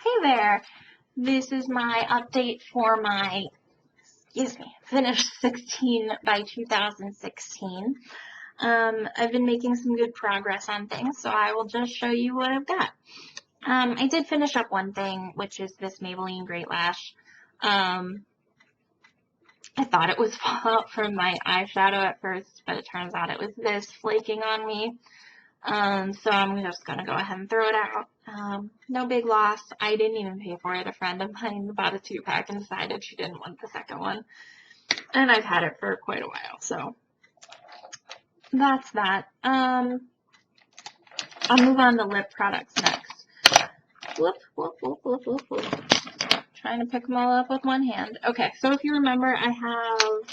Hey there, this is my update for my, finished 16 by 2016. I've been making some good progress on things, so I will just show you what I've got. I did finish up one thing, which is this Maybelline Great Lash. I thought it was fallout from my eyeshadow at first, but it turns out it was this flaking on me. So I'm just going to go ahead and throw it out. No big loss. I didn't even pay for it. A friend of mine bought a 2-pack and decided she didn't want the second one. And I've had it for quite a while, so that's that. I'll move on to lip products next. Whoop, whoop, whoop, whoop, whoop, whoop. Trying to pick them all up with one hand. Okay, so if you remember, I have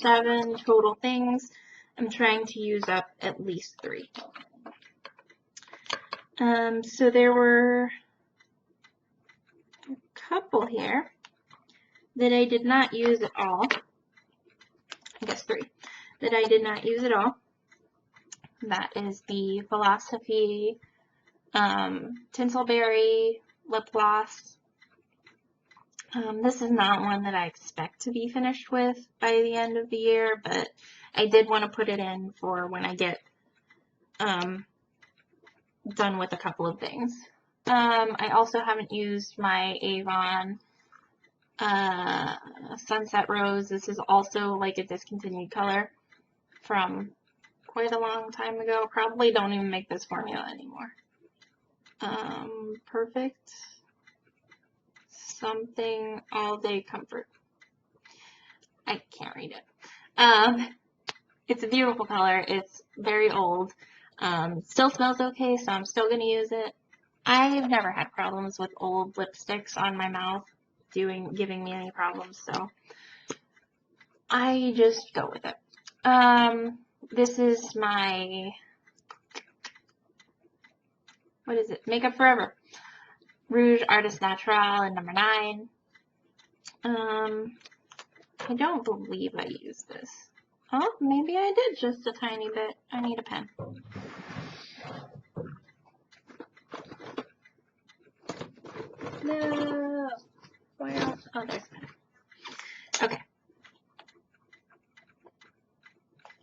7 total things. I'm trying to use up at least 3. So there were a couple here that I did not use at all. I guess 3 that I did not use at all. That is the Philosophy Tinselberry lip gloss. This is not one that I expect to be finished with by the end of the year, but I did want to put it in for when I get done with a couple of things. I also haven't used my Avon Sunset Rose. This is also like a discontinued color from quite a long time ago. Probably don't even make this formula anymore. Perfect something all day comfort. I can't read it. It's a beautiful color. It's very old. Still smells okay, so I'm still going to use it. I've never had problems with old lipsticks on my mouth giving me any problems, so I just go with it. This is my, what is it? Makeup Forever Rouge Artist Natural in number 9. I don't believe I used this. Oh, maybe I did just a tiny bit. I need a pen. No. Where else? Oh, there's a pen. Okay.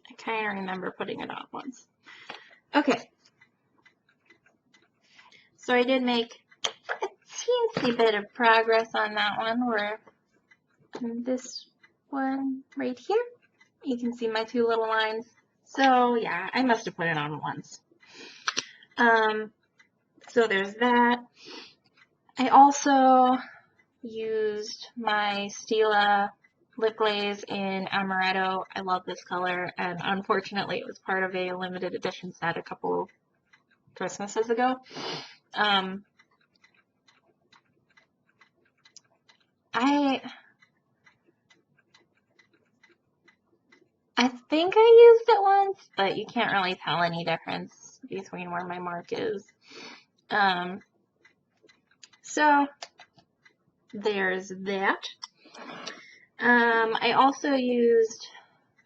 I kind of remember putting it on once. Okay. So I did make a teensy bit of progress on that one, where this one right here, you can see my 2 little lines. So yeah, I must have put it on once. So there's that. I also used my Stila lip glaze in Amaretto. I love this color, and unfortunately it was part of a limited edition set a couple Christmases ago. I think I used it once, but you can't really tell any difference between where my mark is. So there's that. I also used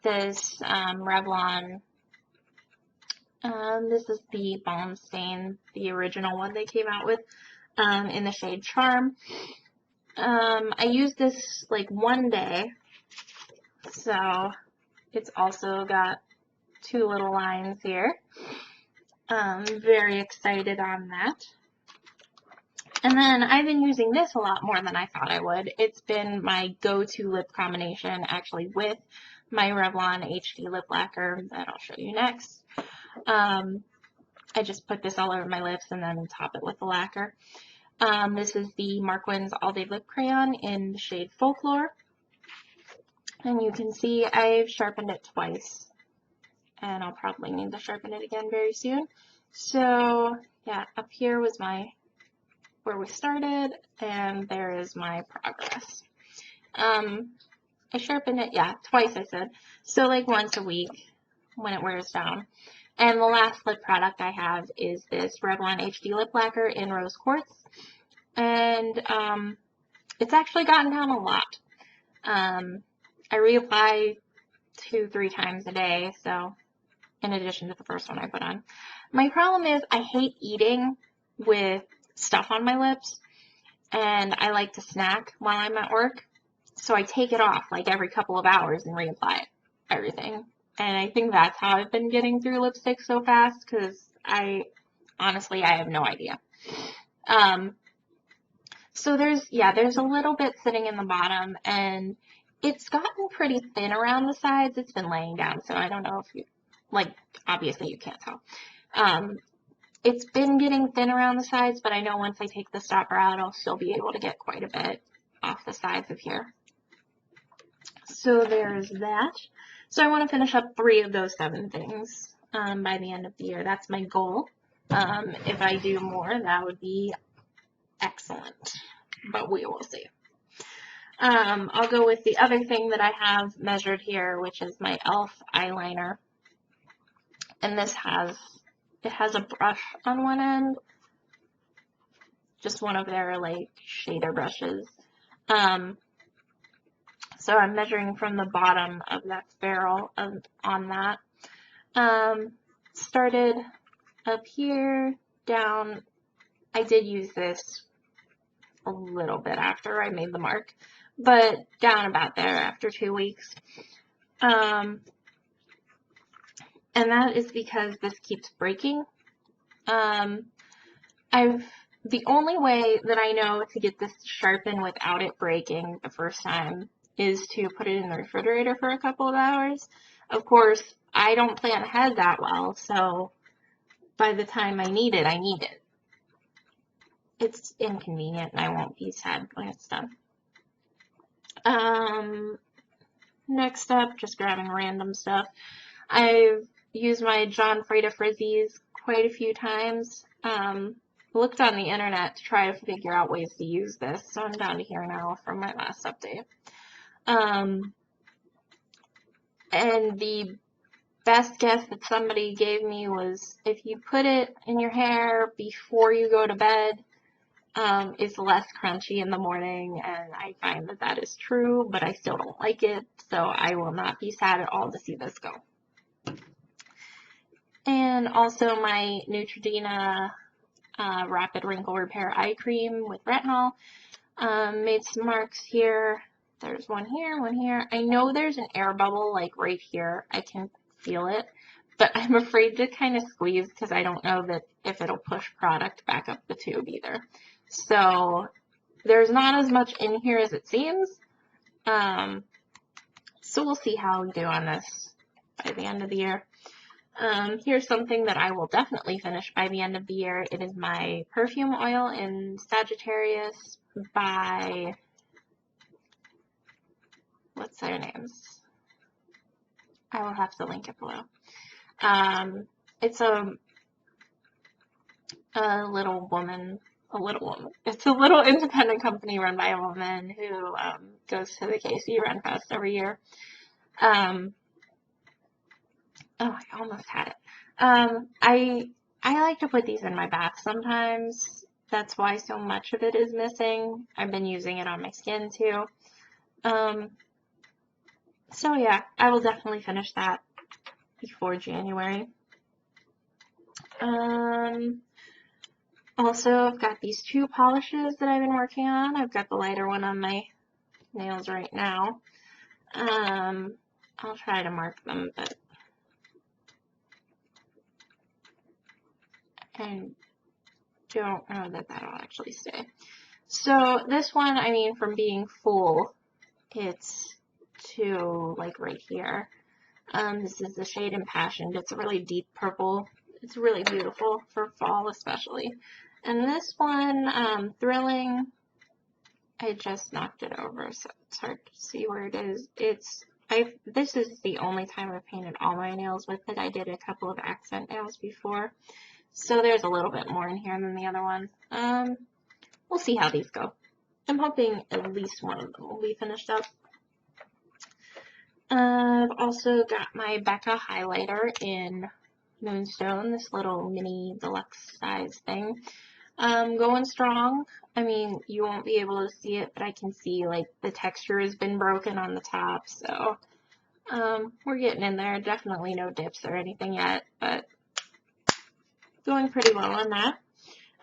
this Revlon. This is the Balm Stain, the original one they came out with, in the shade Charm. I used this like one day, so it's also got 2 little lines here. Very excited on that. And then I've been using this a lot more than I thought I would. It's been my go-to lip combination, actually, with my Revlon HD lip lacquer that I'll show you next. I just put this all over my lips and then top it with the lacquer. This is the Marquins All Day Lip Crayon in the shade Folklore. And you can see I've sharpened it twice. And I'll probably need to sharpen it again very soon. So, yeah, up here was where we started, and there is my progress. I sharpened it, yeah, twice I said. So like once a week when it wears down. And the last lip product I have is this Revlon HD Lip Lacquer in Rose Quartz. And it's actually gotten down a lot. I reapply 2-3 times a day, so in addition to the first one I put on. My problem is I hate eating with stuff on my lips. and I like to snack while I'm at work. So I take it off like every couple of hours and reapply everything. And I think that's how I've been getting through lipstick so fast, because honestly, I have no idea. So there's a little bit sitting in the bottom, and it's gotten pretty thin around the sides. It's been laying down, so I don't know if you, like, obviously you can't tell. It's been getting thin around the sides, but I know once I take the stopper out, I'll still be able to get quite a bit off the sides of here. So there's that. So I want to finish up 3 of those 7 things by the end of the year. That's my goal. If I do more, that would be excellent, but we will see. I'll go with the other thing that I have measured here, which is my e.l.f. eyeliner. And it has a brush on one end, just one of their like shader brushes. So I'm measuring from the bottom of that barrel on that. Started up here, down. I did use this a little bit after I made the mark, but down about there after 2 weeks. And that is because this keeps breaking. The only way that I know to get this to sharpen without it breaking the first time is to put it in the refrigerator for a couple of hours. Of course, I don't plan ahead that well, so by the time I need it, I need it. It's inconvenient, and I won't be sad when it's done. Next up, just grabbing random stuff. I've used my John Frieda Frizzies quite a few times. Looked on the internet to try to figure out ways to use this, so I'm down to here now from my last update. And the best guess that somebody gave me was if you put it in your hair before you go to bed, it's less crunchy in the morning, and I find that that is true, but I still don't like it, so I will not be sad at all to see this go. And also my Neutrogena Rapid Wrinkle Repair Eye Cream with retinol. Made some marks here. There's one here, one here. I know there's an air bubble like right here. I can feel it, but I'm afraid to kind of squeeze because I don't know that if it'll push product back up the tube either. So there's not as much in here as it seems. So we'll see how we do on this by the end of the year. Here's something that I will definitely finish by the end of the year. It is my perfume oil in Sagittarius by, what's their names? I will have to link it below. It's a little woman. It's a little independent company run by a woman who goes to the KC Ren Fest every year. Oh, I almost had it. I like to put these in my bath sometimes. That's why so much of it is missing. I've been using it on my skin too. So yeah, I will definitely finish that before January. Also, I've got these 2 polishes that I've been working on. I've got the lighter one on my nails right now. I'll try to mark them, but I don't know that that'll actually stay. So this one, I mean, from being full, it's to like right here. This is the shade Impassioned. It's a really deep purple. It's really beautiful for fall especially. And this one, Thrilling, I just knocked it over, so it's hard to see where it is. This is the only time I've painted all my nails with it. I did a couple of accent nails before. So there's a little bit more in here than the other one. We'll see how these go. I'm hoping at least one of them will be finished up. I've also got my Becca highlighter in Moonstone, this little mini deluxe size thing. Going strong. I mean, you won't be able to see it, but I can see like the texture has been broken on the top, so we're getting in there. Definitely no dips or anything yet, but going pretty well on that.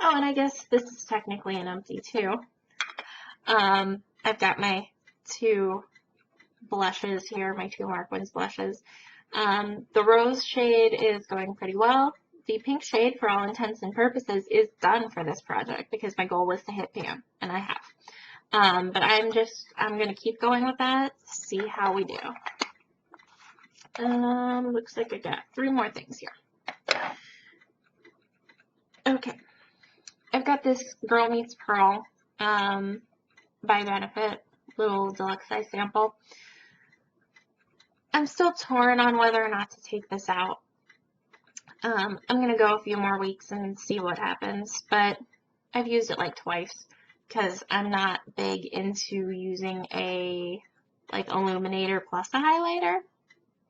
Oh, and I guess this is technically an empty too. I've got my two blushes here, my two Mark Wins blushes. The rose shade is going pretty well. The pink shade, for all intents and purposes, is done for this project because my goal was to hit pan, and I have. But I'm going to keep going with that, see how we do. Looks like I got 3 more things here. Okay. I've got this Girl Meets Pearl by Benefit, little deluxe size sample. I'm still torn on whether or not to take this out. I'm going to go a few more weeks and see what happens, but I've used it like twice because I'm not big into using a illuminator plus a highlighter.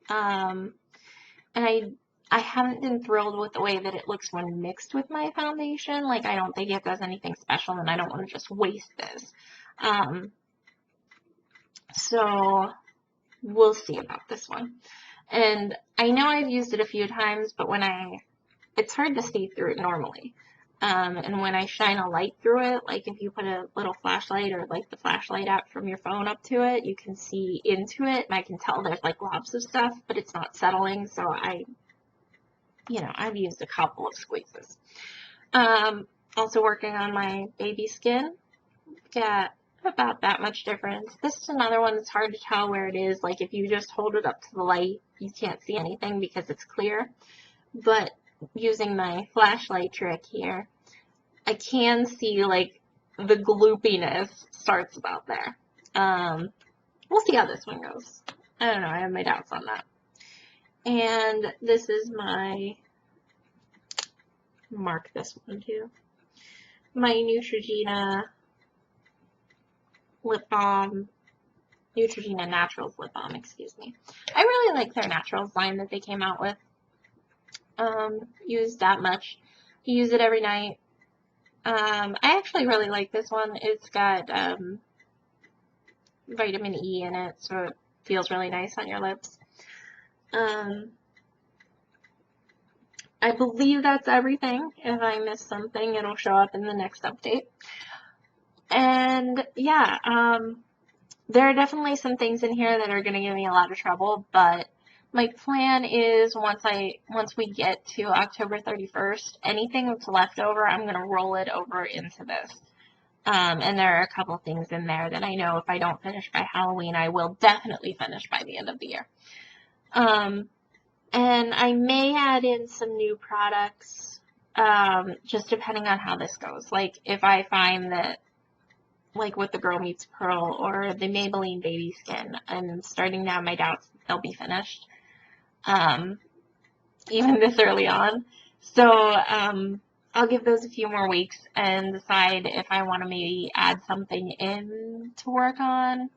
And I haven't been thrilled with the way that it looks when mixed with my foundation. Like, I don't think it does anything special, and I don't want to just waste this. So we'll see about this one. And I know I've used it a few times, but it's hard to see through it normally. And when I shine a light through it, like if you put a little flashlight or like the flashlight app from your phone up to it, you can see into it, and I can tell there's like globs of stuff, but it's not settling, so I've used a couple of squeezes. Also working on my baby skin. Got about that much difference. This is another one that's hard to tell where it is. Like if you just hold it up to the light, you can't see anything because it's clear. But using my flashlight trick here, I can see like the gloopiness starts about there. We'll see how this one goes. I don't know, I have my doubts on that. And this is my, mark this one too, my Neutrogena lip balm, Neutrogena Naturals lip balm, excuse me. I really like their Naturals line that they came out with. Use that much. You use it every night. I actually really like this one. It's got vitamin E in it, so it feels really nice on your lips. I believe that's everything. If I missed something, it'll show up in the next update. And yeah, there are definitely some things in here that are going to give me a lot of trouble, but my plan is once we get to October 31st, anything that's left over, I'm going to roll it over into this. And there are a couple things in there that I know if I don't finish by Halloween, I will definitely finish by the end of the year. And I may add in some new products, just depending on how this goes. Like, if I find that, like with the Girl Meets Pearl or the Maybelline Baby Skin, I'm starting to have my doubts that they'll be finished, even this early on. So, I'll give those a few more weeks and decide if I want to maybe add something in to work on.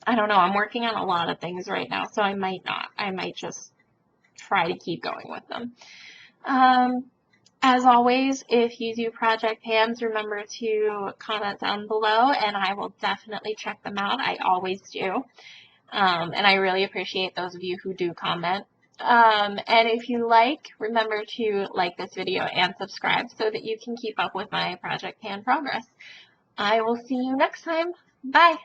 I don't know. I'm working on a lot of things right now, so I might not. I might just try to keep going with them. As always, if you do project pans, remember to comment down below, and I will definitely check them out. I always do. And I really appreciate those of you who do comment. And if you remember to like this video and subscribe so that you can keep up with my project pan progress. I will see you next time. Bye!